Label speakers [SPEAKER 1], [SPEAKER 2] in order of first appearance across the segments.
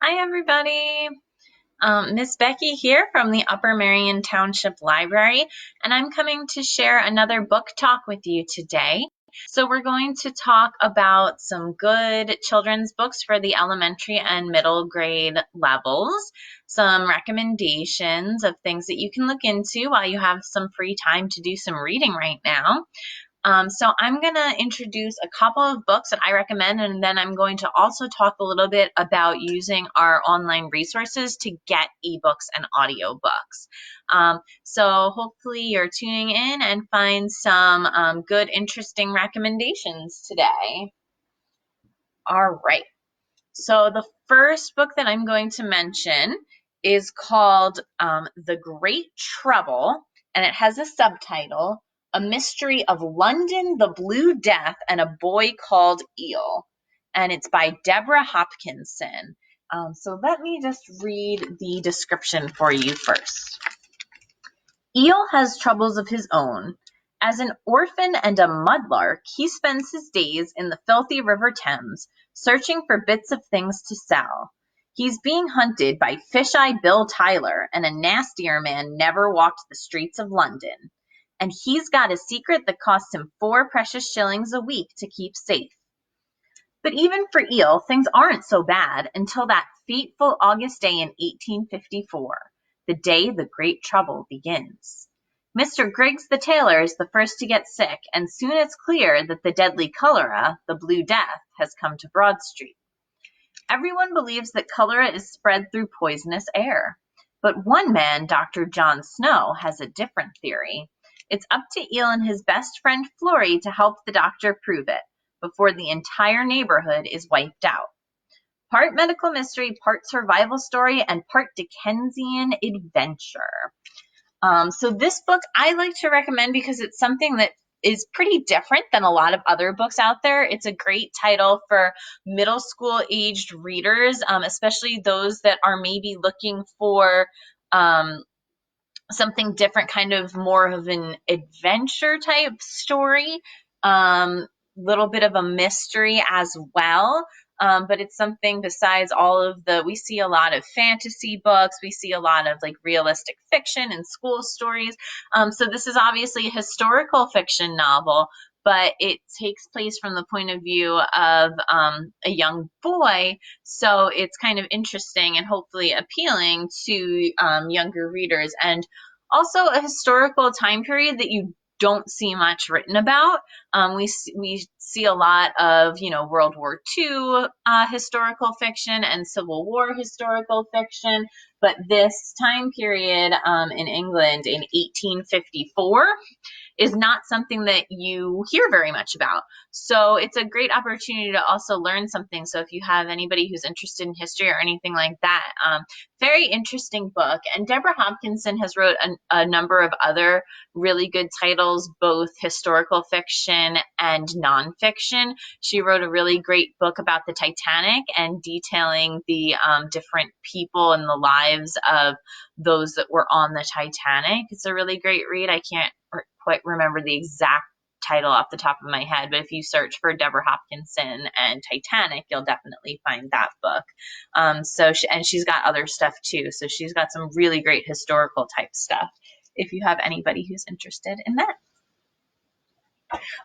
[SPEAKER 1] Hi, everybody. Miss Becky here from the Upper Merion Township Library, and I'm coming to share another book talk with you today. So we're going to talk about some good children's books for the elementary and middle grade levels, some recommendations of things that you can look into while you have some free time to do some reading right now. So I'm going to introduce a couple of books that I recommend, and then I'm going to also talk a little bit about using our online resources to get ebooks and audiobooks. So hopefully you're tuning in and find some good, interesting recommendations today. All right. So the first book that I'm going to mention is called The Great Trouble, and it has a subtitle, A Mystery of London, the Blue Death, and a Boy Called Eel. And it's by Deborah Hopkinson. So let me just read the description for you first. Eel has troubles of his own. As an orphan and a mudlark, he spends his days in the filthy River Thames, searching for bits of things to sell. He's being hunted by Fish-Eye Bill Tyler, and a nastier man never walked the streets of London. And he's got a secret that costs him 4 precious shillings a week to keep safe. But even for Eel, things aren't so bad until that fateful August day in 1854, the day the Great Trouble begins. Mr. Griggs the tailor is the first to get sick, and soon it's clear that the deadly cholera, the Blue Death, has come to Broad Street. Everyone believes that cholera is spread through poisonous air. But one man, Dr. John Snow, has a different theory. It's up to Eel and his best friend Florrie to help the doctor prove it, before the entire neighborhood is wiped out. Part medical mystery, part survival story, and part Dickensian adventure. So this book I like to recommend because it's something that is pretty different than a lot of other books out there. It's a great title for middle school aged readers, especially those that are maybe looking for something different, kind of more of an adventure type story, little bit of a mystery as well. But it's something besides all of we see a lot of fantasy books, we see a lot of like realistic fiction and school stories. So this is obviously a historical fiction novel, but it takes place from the point of view of a young boy. So it's kind of interesting and hopefully appealing to younger readers, and also a historical time period that you don't see much written about. We see a lot of, World War II historical fiction and Civil War historical fiction, but this time period in England in 1854 is not something that you hear very much about. So it's a great opportunity to also learn something. So if you have anybody who's interested in history or anything like that, very interesting book. And Deborah Hopkinson has wrote a number of other really good titles, both historical fiction and nonfiction. She wrote a really great book about the Titanic and detailing the different people and the lives of those that were on the Titanic. It's a really great read. I can't quite remember the exact title off the top of my head, but if you search for Deborah Hopkinson and Titanic, you'll definitely find that book. And she's got other stuff too. So she's got some really great historical type stuff if you have anybody who's interested in that.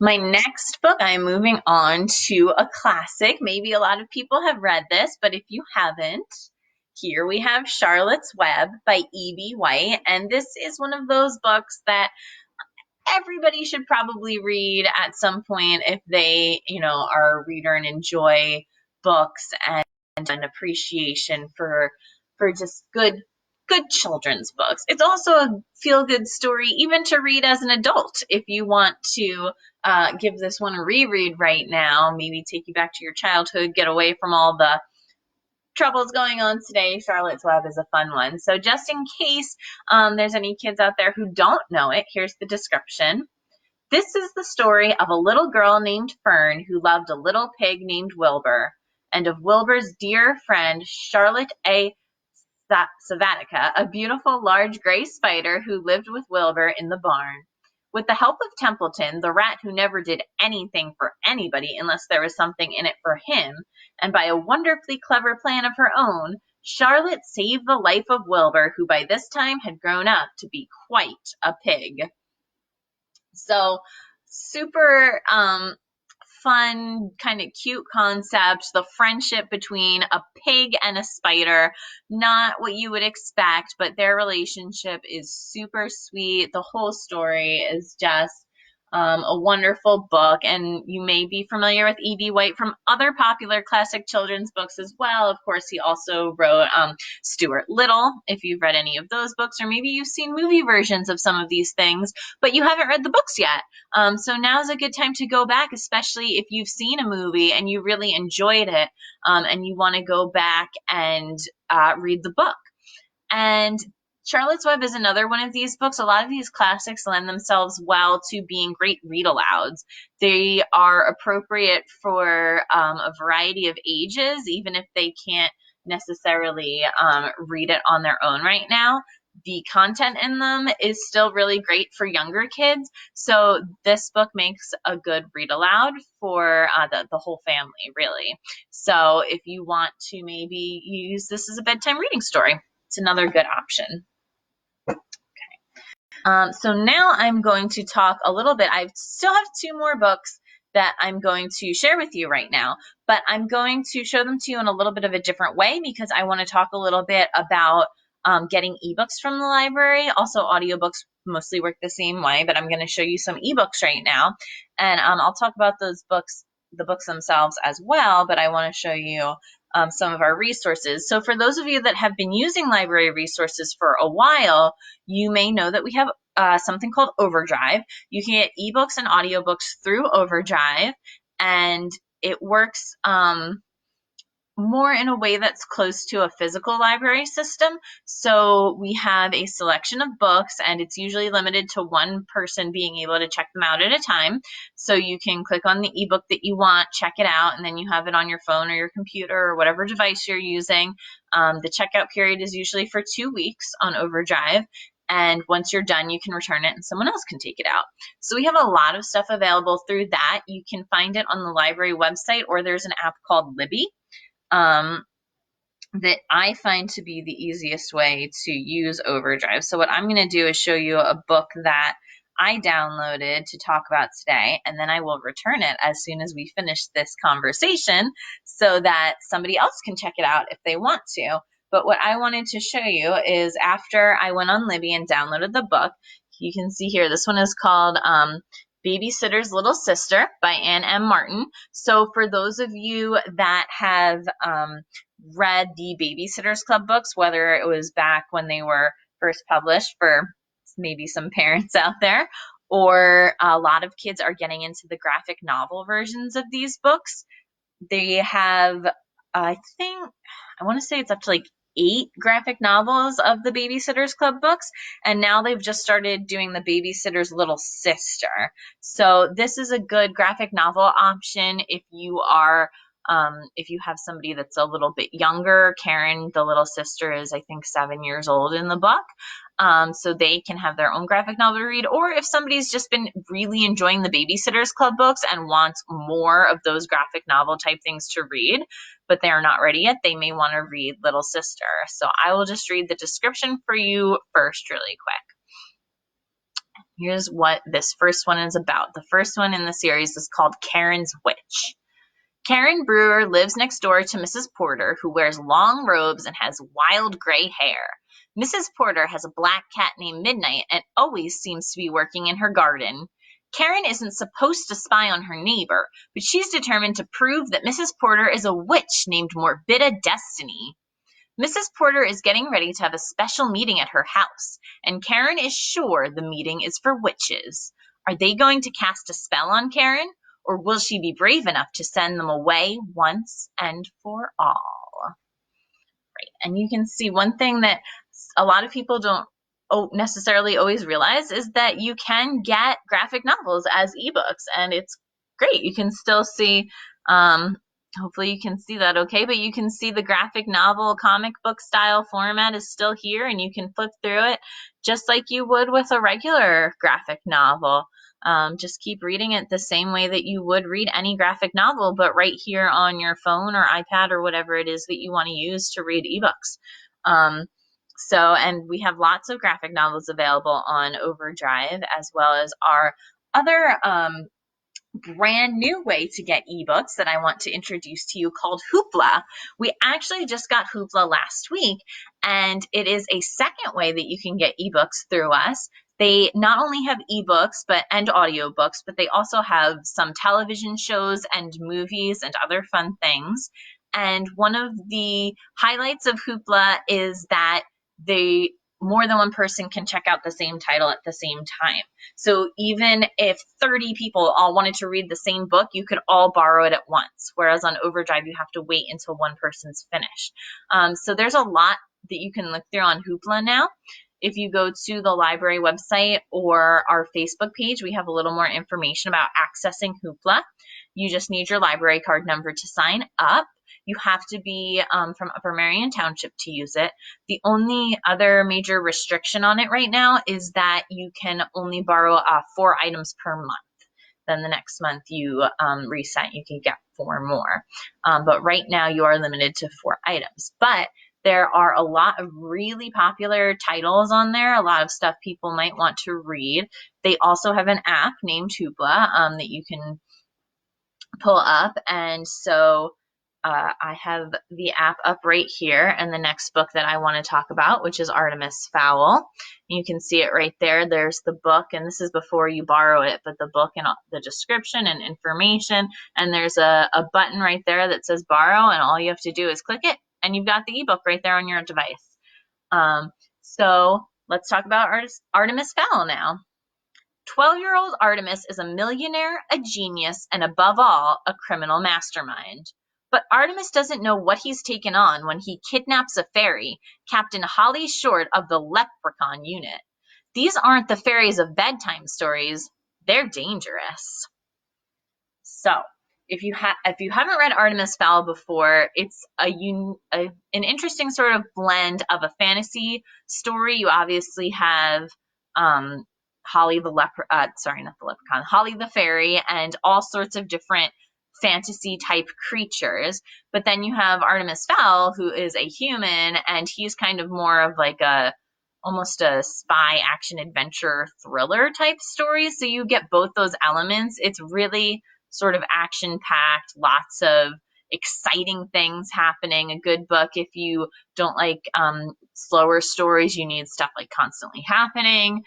[SPEAKER 1] My next book, I'm moving on to a classic. Maybe a lot of people have read this, but if you haven't, here we have Charlotte's Web by E.B. White. And this is one of those books that everybody should probably read at some point if they, are a reader and enjoy books and an appreciation for just good children's books. It's also a feel-good story even to read as an adult. If you want to give this one a reread right now, maybe take you back to your childhood, get away from all the troubles going on today, Charlotte's Web is a fun one. So just in case there's any kids out there who don't know it, here's the description. This is the story of a little girl named Fern who loved a little pig named Wilbur, and of Wilbur's dear friend Charlotte A. Savatica, a beautiful large gray spider who lived with Wilbur in the barn. With the help of Templeton, the rat who never did anything for anybody unless there was something in it for him, and by a wonderfully clever plan of her own, Charlotte saved the life of Wilbur, who by this time had grown up to be quite a pig. So super fun, kind of cute concept. The friendship between a pig and a spider, not what you would expect, but their relationship is super sweet. The whole story is just a wonderful book, and you may be familiar with E.B. White from other popular classic children's books as well. Of course, he also wrote Stuart Little, if you've read any of those books, or maybe you've seen movie versions of some of these things, but you haven't read the books yet. So now's a good time to go back, especially if you've seen a movie and you really enjoyed it, and you want to go back and read the book. And Charlotte's Web is another one of these books. A lot of these classics lend themselves well to being great read-alouds. They are appropriate for a variety of ages, even if they can't necessarily read it on their own right now. The content in them is still really great for younger kids. So this book makes a good read aloud for the whole family, really. So if you want to maybe use this as a bedtime reading story, it's another good option. So now I'm going to talk a little bit. I still have 2 more books that I'm going to share with you right now, but I'm going to show them to you in a little bit of a different way because I want to talk a little bit about getting ebooks from the library. Also, audiobooks mostly work the same way, but I'm going to show you some ebooks right now, and I'll talk about those books, the books themselves as well, but I want to show you some of our resources. So for those of you that have been using library resources for a while, you may know that we have something called Overdrive. You can get ebooks and audiobooks through Overdrive, and it works more in a way that's close to a physical library system. So we have a selection of books, and it's usually limited to one person being able to check them out at a time. So you can click on the ebook that you want, check it out, and then you have it on your phone or your computer or whatever device you're using. The checkout period is usually for 2 weeks on Overdrive. And once you're done, you can return it and someone else can take it out. So we have a lot of stuff available through that. You can find it on the library website, or there's an app called Libby that I find to be the easiest way to use Overdrive. So what I'm going to do is show you a book that I downloaded to talk about today, and then I will return it as soon as we finish this conversation so that somebody else can check it out if they want to. But what I wanted to show you is after I went on Libby and downloaded the book, you can see here, this one is called Babysitter's Little Sister by Anne M. Martin. So for those of you that have read the Babysitters Club books, whether it was back when they were first published for maybe some parents out there, or a lot of kids are getting into the graphic novel versions of these books, they have, I want to say it's up to like 8 graphic novels of the Babysitters Club books, and now they've just started doing the Babysitter's Little Sister. So this is a good graphic novel option if you are if you have somebody that's a little bit younger. Karen, the little sister, is I think 7 years old in the book. So they can have their own graphic novel to read, or if somebody's just been really enjoying the Babysitters Club books and wants more of those graphic novel type things to read, but they are not ready yet, they may want to read Little Sister. So I will just read the description for you first really quick. Here's what this first one is about. The first one in the series is called Karen's Witch. Karen Brewer lives next door to Mrs. Porter, who wears long robes and has wild gray hair. Mrs. Porter has a black cat named Midnight and always seems to be working in her garden. Karen isn't supposed to spy on her neighbor, but she's determined to prove that Mrs. Porter is a witch named Morbida Destiny. Mrs. Porter is getting ready to have a special meeting at her house, and Karen is sure the meeting is for witches. Are they going to cast a spell on Karen? Or will she be brave enough to send them away once and for all? Right. And you can see one thing that a lot of people don't necessarily always realize is that you can get graphic novels as ebooks, and it's great. You can still see Hopefully you can see that okay, but you can see the graphic novel comic book style format is still here, and you can flip through it just like you would with a regular graphic novel. Just keep reading it the same way that you would read any graphic novel, but right here on your phone or iPad or whatever it is that you want to use to read ebooks. And we have lots of graphic novels available on Overdrive, as well as our other brand new way to get ebooks that I want to introduce to you called Hoopla. We actually just got Hoopla last week, and it is a second way that you can get ebooks through us. They not only have ebooks and audiobooks, but they also have some television shows and movies and other fun things. And one of the highlights of Hoopla is that more than one person can check out the same title at the same time. So even if 30 people all wanted to read the same book, you could all borrow it at once. Whereas on Overdrive, you have to wait until one person's finished. So there's a lot that you can look through on Hoopla now. If you go to the library website or our Facebook page, we have a little more information about accessing Hoopla. You just need your library card number to sign up. You have to be from Upper Merion Township to use it. The only other major restriction on it right now is that you can only borrow 4 items per month. Then the next month you reset, you can get 4 more. But right now you are limited to 4 items. But there are a lot of really popular titles on there, a lot of stuff people might want to read. They also have an app named Hoopla that you can pull up. And so I have the app up right here, and the next book that I want to talk about, which is Artemis, Fowl. You can see it right there. There's the book, and this is before you borrow it, but the book and the description and information, and there's a button right there that says borrow, and all you have to do is click it, and you've got the ebook right there on your device. So let's talk about Artemis Fowl now. 12-year-old Artemis is a millionaire, a genius, and above all, a criminal mastermind. But Artemis doesn't know what he's taken on when he kidnaps a fairy, Captain Holly Short of the Leprechaun Unit. These aren't the fairies of bedtime stories. They're dangerous. So, if you haven't read Artemis Fowl before, it's an interesting sort of blend of a fantasy story. You obviously have Holly the fairy, and all sorts of different fantasy type creatures. But then you have Artemis Fowl, who is a human, and he's kind of more of like almost a spy action adventure thriller type story. So you get both those elements. It's really sort of action packed, lots of exciting things happening. A good book if you don't like slower stories. You need stuff like constantly happening.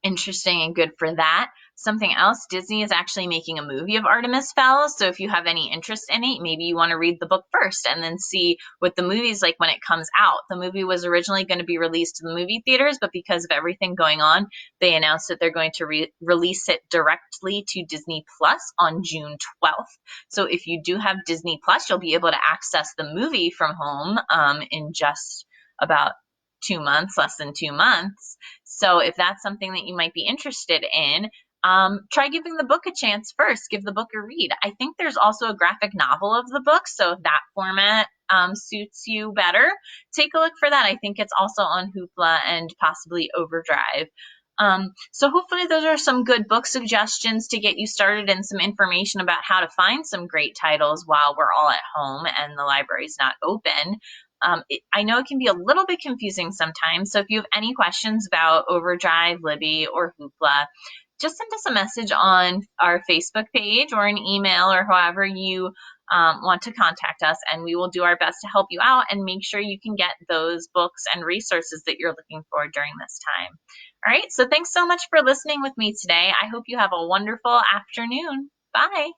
[SPEAKER 1] Interesting and good for that. Something else, Disney is actually making a movie of Artemis Fowl, so if you have any interest in it, maybe you want to read the book first and then see what the movie's like when it comes out. The movie was originally going to be released to the movie theaters, but because of everything going on, they announced that they're going to release it directly to Disney Plus on June 12th. So if you do have Disney Plus, you'll be able to access the movie from home in just about 2 months, less than 2 months. So if that's something that you might be interested in, try giving the book a chance first. Give the book a read. I think there's also a graphic novel of the book, so if that format suits you better, take a look for that. I think it's also on Hoopla and possibly Overdrive. So hopefully those are some good book suggestions to get you started and some information about how to find some great titles while we're all at home and the library's not open. I know it can be a little bit confusing sometimes, so if you have any questions about Overdrive, Libby, or Hoopla, just send us a message on our Facebook page or an email or however you want to contact us, and we will do our best to help you out and make sure you can get those books and resources that you're looking for during this time. All right, so thanks so much for listening with me today. I hope you have a wonderful afternoon. Bye.